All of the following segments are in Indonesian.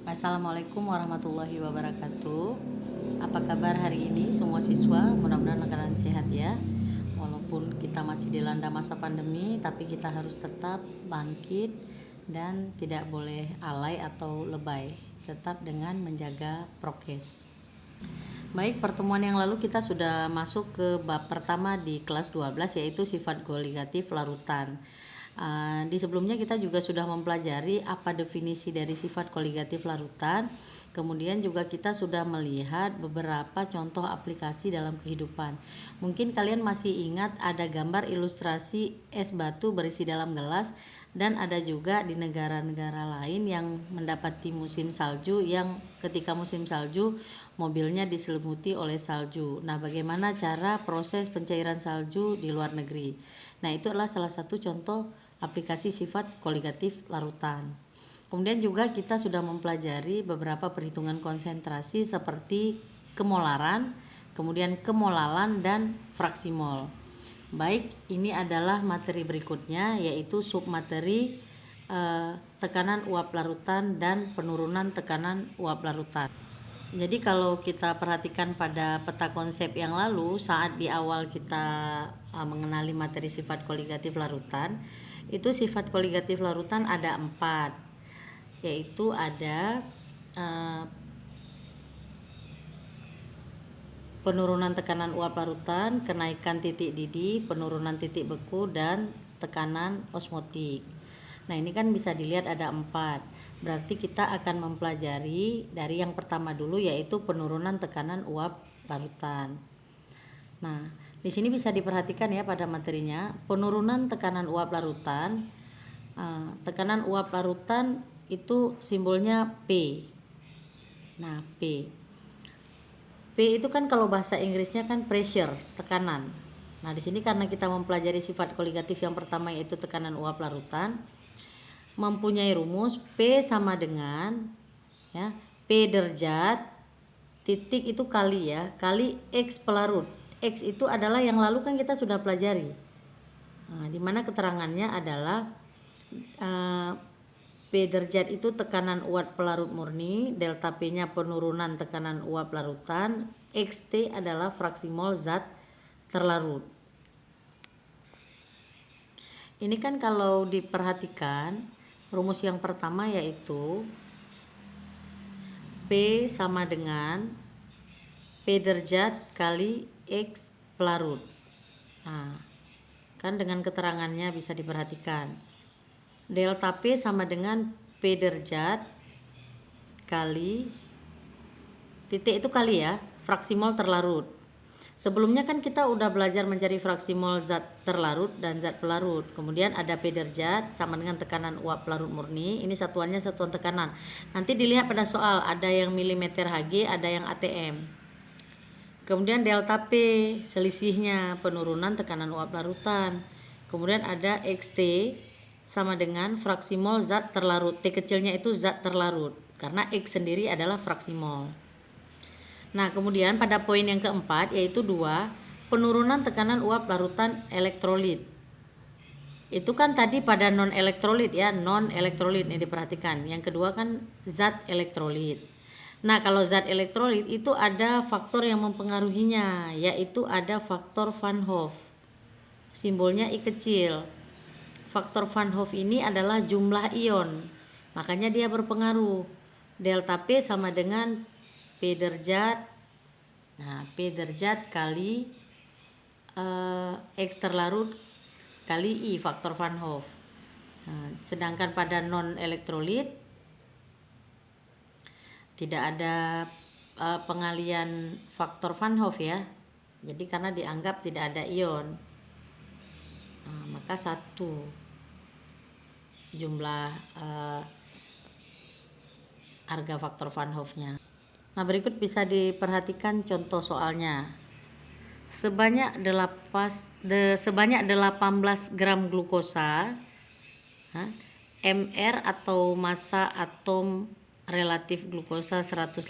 Assalamualaikum warahmatullahi wabarakatuh. Apa kabar hari ini semua siswa? Mudah-mudahan keadaan sehat ya. Walaupun kita masih dilanda masa pandemi, tapi kita harus tetap bangkit dan tidak boleh alay atau lebay. Tetap dengan menjaga prokes. Baik, pertemuan yang lalu kita sudah masuk ke bab pertama di kelas 12, yaitu sifat koligatif larutan. Di sebelumnya kita juga sudah mempelajari apa definisi dari sifat koligatif larutan. Kemudian juga kita sudah melihat beberapa contoh aplikasi dalam kehidupan. Mungkin kalian masih ingat ada gambar ilustrasi es batu berisi dalam gelas, dan ada juga di negara-negara lain yang mendapati musim salju, yang ketika musim salju mobilnya diselimuti oleh salju. Nah, bagaimana cara proses pencairan salju di luar negeri? Nah, itu adalah salah satu contoh aplikasi sifat koligatif larutan. Kemudian juga kita sudah mempelajari beberapa perhitungan konsentrasi seperti kemolaran, kemudian kemolalan, dan fraksi mol. Baik, ini adalah materi berikutnya, yaitu submateri tekanan uap larutan dan penurunan tekanan uap larutan. Jadi kalau kita perhatikan pada peta konsep yang lalu, saat di awal kita mengenali materi sifat koligatif larutan, itu sifat koligatif larutan ada 4, yaitu ada penurunan tekanan uap larutan, kenaikan titik didih, penurunan titik beku, dan tekanan osmotik. Nah, ini kan bisa dilihat ada 4. Berarti kita akan mempelajari dari yang pertama dulu, yaitu penurunan tekanan uap larutan. Nah, di sini bisa diperhatikan ya pada materinya, penurunan tekanan uap larutan. Tekanan uap larutan itu simbolnya P. Nah, P itu kan kalau bahasa Inggrisnya kan pressure, tekanan. Nah, di sini karena kita mempelajari sifat koligatif yang pertama, yaitu tekanan uap larutan, mempunyai rumus P sama dengan ya, P derajat titik itu kali ya, kali X pelarut. X itu adalah yang lalu kan kita sudah pelajari. Nah, di mana keterangannya adalah P derajat itu tekanan uap pelarut murni, delta P-nya penurunan tekanan uap larutan, XT adalah fraksi mol zat terlarut. Ini kan kalau diperhatikan, rumus yang pertama yaitu P sama dengan P derajat kali X pelarut. Nah, kan dengan keterangannya bisa diperhatikan. Delta P sama dengan P derajat kali titik itu kali ya, fraksi mol terlarut. Sebelumnya kan kita udah belajar mencari fraksi mol zat terlarut dan zat pelarut. Kemudian ada P derajat sama dengan tekanan uap pelarut murni. Ini satuannya satuan tekanan. Nanti dilihat pada soal, ada yang milimeter Hg, ada yang atm. Kemudian delta P, selisihnya penurunan tekanan uap larutan. Kemudian ada XT sama dengan fraksi mol zat terlarut. T kecilnya itu zat terlarut, karena X sendiri adalah fraksi mol. Nah, kemudian pada poin yang keempat, yaitu 2, penurunan tekanan uap larutan elektrolit. Itu kan tadi pada non elektrolit ya, non elektrolit ini diperhatikan. Yang kedua kan zat elektrolit. Nah, kalau zat elektrolit itu ada faktor yang mempengaruhinya, yaitu ada faktor Van Hoff. Simbolnya I kecil. Faktor Van Hoff ini adalah jumlah ion, makanya dia berpengaruh. Delta P sama dengan P derajat. Nah, P derajat kali X terlarut kali I, faktor Van Hoff. Nah, sedangkan pada non elektrolit tidak ada pengalian faktor Van Hoff ya. Jadi karena dianggap tidak ada ion, maka 1 jumlah harga faktor Van Hoff-nya. Nah, berikut bisa diperhatikan contoh soalnya. Sebanyak 18 gram glukosa, MR atau massa atom relatif glukosa 180,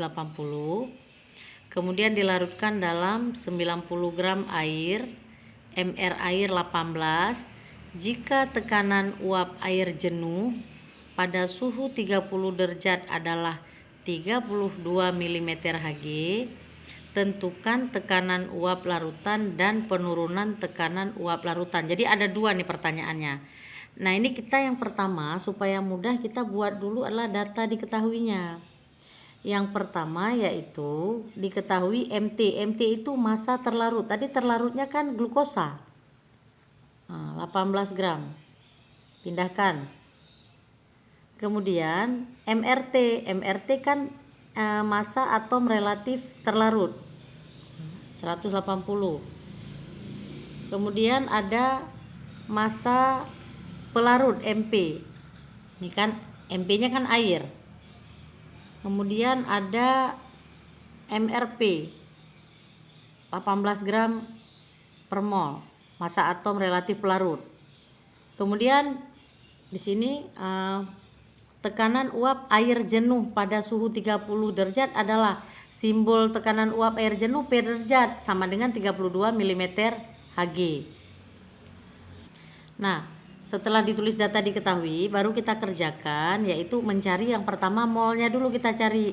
kemudian dilarutkan dalam 90 gram air, MR air 18. Jika tekanan uap air jenuh pada suhu 30 derajat adalah 32 mm Hg, tentukan tekanan uap larutan dan penurunan tekanan uap larutan. Jadi ada dua nih pertanyaannya. Nah ini kita yang pertama supaya mudah kita buat dulu adalah data diketahuinya. Yang pertama yaitu diketahui MT. MT itu massa terlarut. Tadi terlarutnya kan glukosa. 18 gram. Pindahkan. Kemudian MRT. MRT kan massa atom relatif terlarut. 180. Kemudian ada massa pelarut MP. Ini kan MP-nya kan air. Kemudian ada MRP 18 gram per mol, massa atom relatif pelarut. Kemudian di sini tekanan uap air jenuh pada suhu 30 derajat adalah simbol tekanan uap air jenuh P derajat sama dengan 32 mm Hg. Nah, setelah ditulis data diketahui, baru kita kerjakan, yaitu mencari yang pertama molnya dulu kita cari.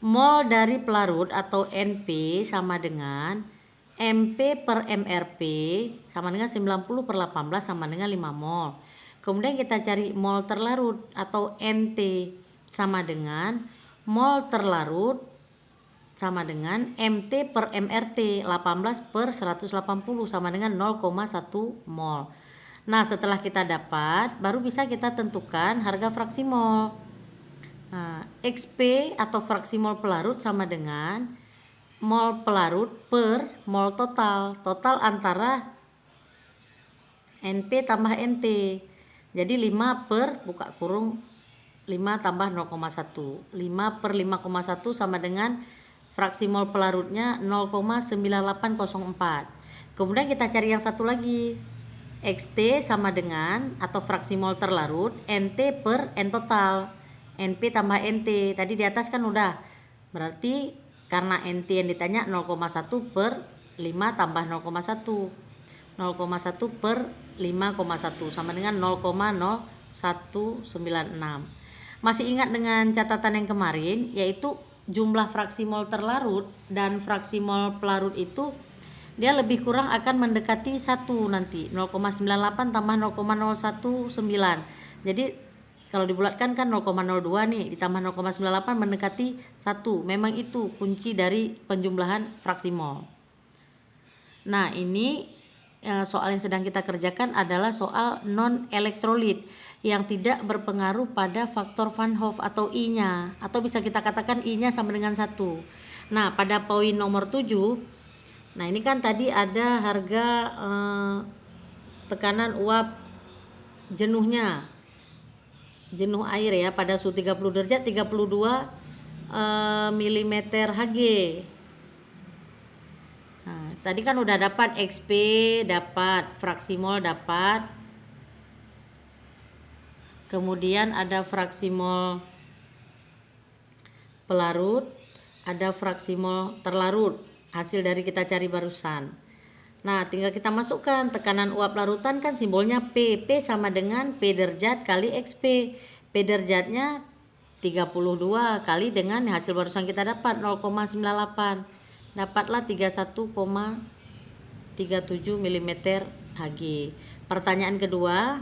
Mol dari pelarut atau NP sama dengan MP per MRP sama dengan 90/18 sama dengan 5 mol. Kemudian kita cari mol terlarut atau NT sama dengan mol terlarut sama dengan MT per MRT 18/180 sama dengan 0,1 mol. Nah setelah kita dapat baru bisa kita tentukan harga fraksi mol. Nah, XP atau fraksi mol pelarut sama dengan mol pelarut per mol total. Total antara NP tambah NT. Jadi 5 per buka kurung 5 tambah 0,1. 5 per 5,1 sama dengan fraksi mol pelarutnya 0,9804. Kemudian kita cari yang satu lagi. XT sama dengan atau fraksi mol terlarut NT per N total. NP tambah NT. Tadi di atas kan udah. Berarti karena NT yang ditanya 0,1 per 5 tambah 0,1. 0,1 per 5,1 sama dengan 0,0196. Masih ingat dengan catatan yang kemarin, yaitu jumlah fraksi mol terlarut dan fraksi mol pelarut itu dia lebih kurang akan mendekati 1 nanti, 0,98 tambah 0,019. Jadi kalau dibulatkan kan 0,02 nih ditambah 0,98 mendekati 1. Memang itu kunci dari penjumlahan fraksi mol. Nah ini soal yang sedang kita kerjakan adalah soal non elektrolit yang tidak berpengaruh pada faktor Van Hoff atau I-nya, atau bisa kita katakan I-nya sama dengan 1. Nah pada poin nomor 7, nah ini kan tadi ada harga tekanan uap jenuhnya, jenuh air ya pada suhu 30 derajat 32 mm Hg. Nah, tadi kan udah dapat XP, dapat fraksi mol, dapat. Kemudian ada fraksi mol pelarut, ada fraksi mol terlarut. Hasil dari kita cari barusan. Nah, tinggal kita masukkan tekanan uap larutan kan simbolnya P. P sama dengan P derajat kali XP. P derajatnya 32 kali dengan hasil barusan kita dapat 0,98. Dapatlah 31,37 mm Hg. Pertanyaan kedua,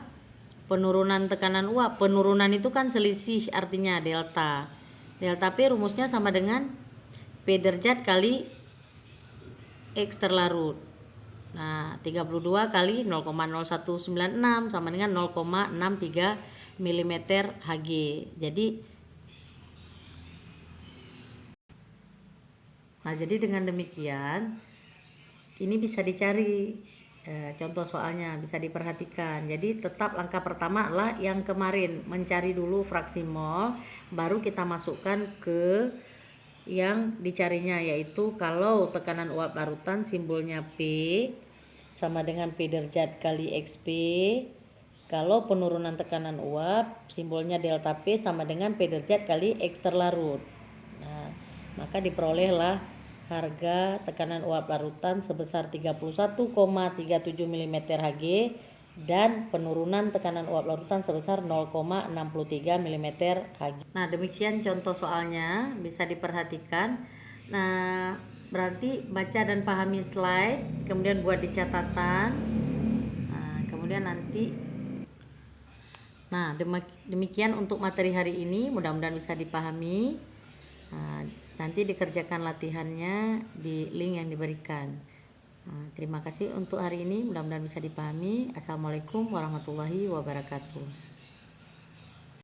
penurunan tekanan uap. Penurunan itu kan selisih artinya delta. Delta P rumusnya sama dengan P derajat kali X terlarut. Nah, 32 kali 0,0196 sama dengan 0,63 mm Hg. Jadi dengan demikian ini bisa dicari contoh soalnya, bisa diperhatikan. Jadi tetap langkah pertama adalah yang kemarin, mencari dulu fraksi mol, baru kita masukkan ke yang dicarinya, yaitu kalau tekanan uap larutan simbolnya P sama dengan P derajat kali XP. Kalau penurunan tekanan uap simbolnya delta P sama dengan P derajat kali X terlarut. Nah, maka diperolehlah harga tekanan uap larutan sebesar 31,37 mm Hg dan penurunan tekanan uap larutan sebesar 0,63 mm Hg. Nah, demikian contoh soalnya, bisa diperhatikan. Nah, berarti baca dan pahami slide, kemudian buat di catatan. Nah, kemudian nanti demikian untuk materi hari ini, mudah-mudahan bisa dipahami. Nanti dikerjakan latihannya di link yang diberikan. Terima kasih untuk hari ini, mudah-mudahan bisa dipahami. Assalamualaikum warahmatullahi wabarakatuh.